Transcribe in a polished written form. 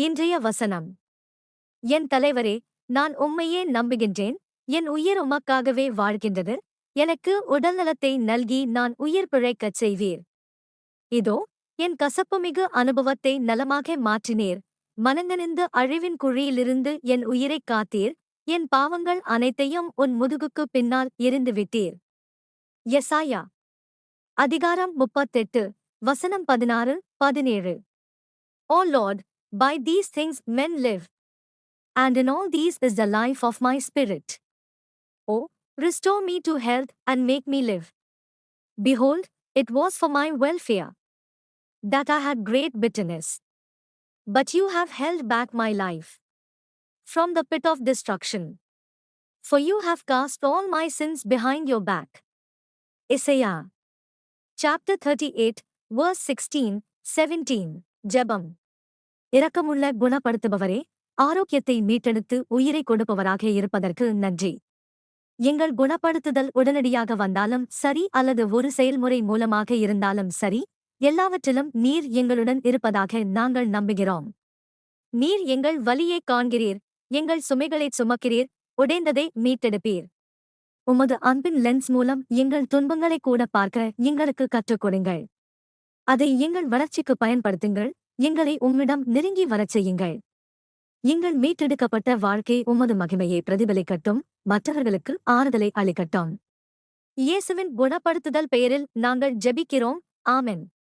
இன்றைய வசனம். என் தலைவரே, நான் உம்மையே நம்புகின்றேன். என் உயிர் உமக்காகவே வாழ்கின்றது. எனக்கு உடல்நலத்தை நல்கி நான் உயிர் பிழைக்கச் செய்வீர். இதோ, என் கசப்புமிகு அனுபவத்தை நலமாக மாற்றினீர். மனங்கனிந்து அழிவின் குழியிலிருந்து என் உயிரைக் காத்தீர். என் பாவங்கள் அனைத்தையும் உன் முதுகுக்குப் பின்னால் எறிந்துவிட்டீர். எசாயா அதிகாரம் 38 வசனம் 16, 17. O Lord, by these things men live, and in all these is the life of my spirit. Oh, restore me to health and make me live. Behold, it was for my welfare that I had great bitterness. But you have held back my life from the pit of destruction. For you have cast all my sins behind your back. Isaiah chapter 38, verse 16, 17. ஜெபம். இரக்கமுள்ள குணப்படுத்துபவரே, ஆரோக்கியத்தை மீட்டெடுத்து உயிரை கொடுப்பவராக இருப்பதற்கு நன்றி. எங்கள் குணப்படுத்துதல் உடனடியாக வந்தாலும் சரி அல்லது ஒரு செயல்முறை மூலமாக இருந்தாலும் சரி, எல்லாவற்றிலும் நீர் எங்களுடன் இருப்பதாக நாங்கள் நம்புகிறோம். நீர் எங்கள் வலியைக் காண்கிறீர், எங்கள் சுமைகளைச் சுமக்கிறீர், உடைந்ததை மீட்டெடுப்பீர். உமது அன்பின் லென்ஸ் மூலம் எங்கள் துன்பங்களைக் கூட பார்க்க எங்களுக்கு கற்றுக் கொடுங்கள். அதை எங்கள் வளர்ச்சிக்கு பயன்படுத்துங்கள். எங்களை உம்மிடம் நெருங்கி வரச் செய்யுங்கள். எங்கள் மீட்டெடுக்கப்பட்ட வாழ்க்கை உமது மகிமையை பிரதிபலிக்கட்டும், மற்றவர்களுக்கு ஆறுதலை அளிக்கட்டும். இயேசுவின் குணப்படுத்துதல் பெயரில் நாங்கள் ஜெபிக்கிறோம். ஆமென்.